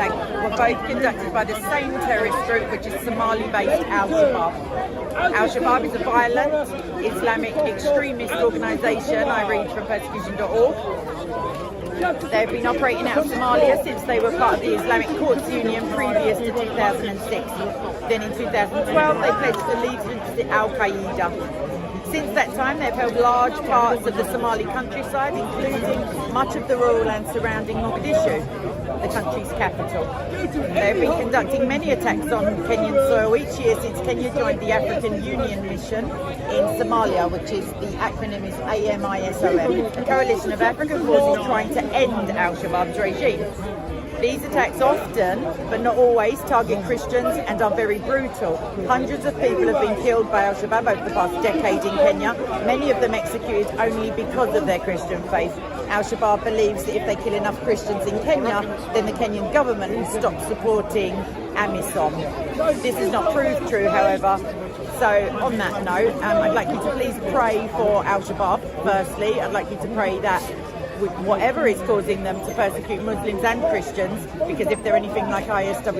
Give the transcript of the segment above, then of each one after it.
attack were both conducted by the same terrorist group, which is Somali-based Al-Shabaab. Al-Shabaab is a violent Islamic extremist organisation, I read from persecution.org. They've been operating out of Somalia since they were part of the Islamic Courts Union previous to 2006. Then in 2012 they pledged allegiance to Al-Qaeda. Since that time, they've held large parts of the Somali countryside, including much of the rural and surrounding Mogadishu, the country's capital. They've been conducting many attacks on Kenyan soil each year since Kenya joined the African Union Mission in Somalia, which is the acronym is AMISOM, a coalition of African forces trying to end Al-Shabaab's regime. These attacks often, but not always, target Christians and are very brutal. Hundreds of people have been killed by Al-Shabaab over the past decade in Kenya, many of them executed only because of their Christian faith. Al-Shabaab believes that if they kill enough Christians in Kenya, then the Kenyan government will stop supporting AMISOM. This is not proved true, however. So on that note, I'd like you to please pray for Al-Shabaab. Firstly, I'd like you to pray that whatever is causing them to persecute Muslims and Christians, because if they're anything like ISWAP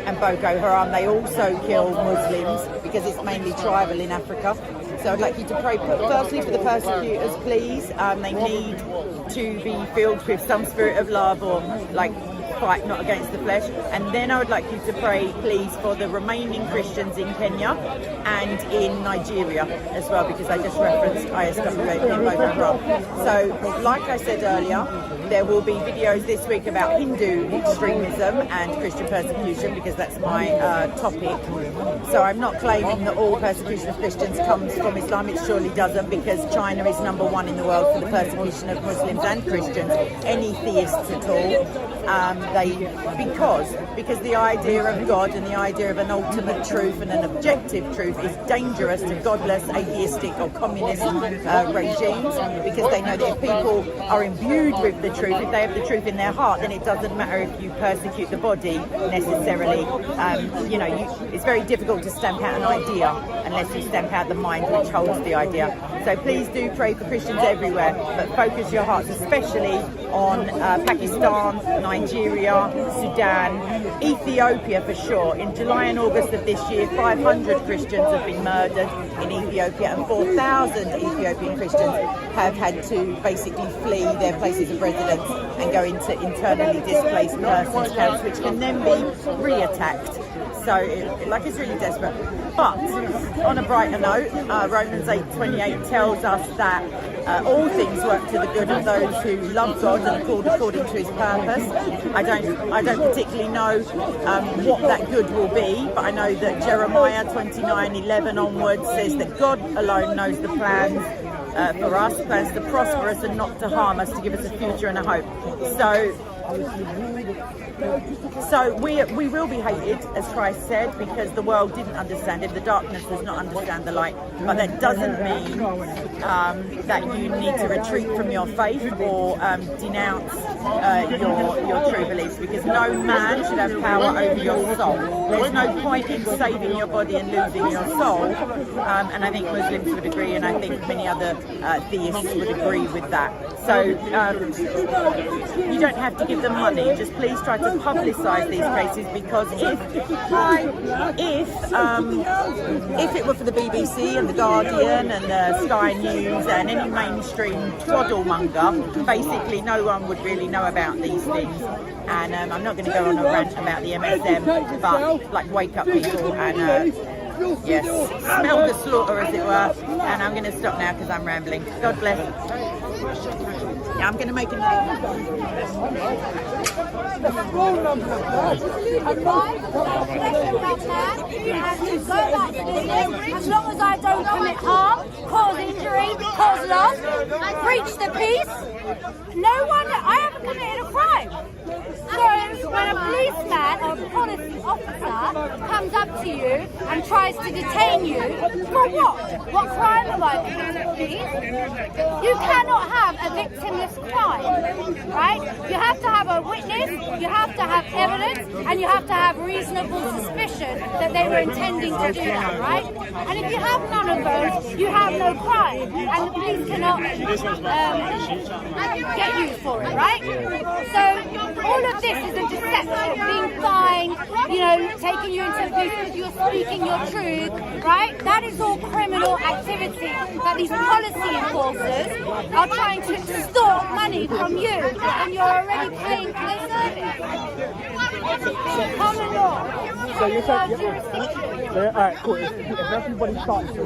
and Boko Haram, they also kill Muslims because it's mainly tribal in Africa. So I'd like you to pray firstly for the persecutors, please. They need to be filled with some spirit of love, or like fight not against the flesh. And then I would like you to pray, please, for the remaining Christians in Kenya and in Nigeria as well, because I just referenced ISWAP and Boko Haram. So, like I said earlier, there will be videos this week about Hindu extremism and Christian persecution, because that's my topic. So I'm not claiming that all persecution of Christians comes from Islam. It surely doesn't, because China is #1 in the world for the persecution of Muslims and Christians, any theists at all. Because the idea of God and the idea of an ultimate truth and an objective truth is dangerous to godless, atheistic or communist regimes, because they know that if people are imbued with the truth, if they have the truth in their heart, then it doesn't matter if you persecute the body necessarily. It's very difficult to stamp out an idea unless you stamp out the mind which holds the idea. So please do pray for Christians everywhere, but focus your hearts especially on Pakistan, Nigeria, Sudan, Ethiopia for sure. In July and August of this year, 500 Christians have been murdered in Ethiopia, and 4,000 Ethiopian Christians have had to basically flee their places of residence and go into internally displaced persons camps, which can then be re-attacked. So it's really desperate. But on a brighter note, Romans 8:28 tells us that all things work to the good of those who love God and are called according to his purpose. I don't particularly know what that good will be, but I know that Jeremiah 29:11 onwards says that God alone knows the plans for us, plans to prosper us and not to harm us, to give us a future and a hope. So we will be hated, as Christ said, because the world didn't understand it. The darkness does not understand the light. But that doesn't mean that you need to retreat from your faith or denounce your true beliefs, because no man should have power over your soul. There's no point in saving your body and losing your soul. And I think Muslims would agree, and I think many other theists would agree with that. So you don't have to give them money. Just please try to publicise these cases, because if it were for the BBC and the Guardian and the Sky News and any mainstream twaddlemonger, basically no one would really know about these things. And I'm not going to go on a rant about the MSM, but wake up people and yes, smell the slaughter, as it were. And I'm going to stop now because I'm rambling. God bless. Yeah, I'm going to make a note. As long as I don't commit harm, cause injury, cause loss, preach the peace, I haven't committed a crime. So when a policeman or a police officer comes up to you and tries to detain you, for what? What crime am I committing, please? You cannot have a victimless crime, right? You have to have a witness, you have to have evidence, and you have to have reasonable suspicion that they were intending to do that, right? And if you have none of those, you have no crime, and the police cannot get you for it, right? So all of this is a deception, being fined, you know, taking you into abuse because you're speaking your truth, right? That is all criminal activity that these policy enforcers are trying to extort money from you, and you're already paying for their service. Common law. So you're saying, all right, cool. If everybody starts to...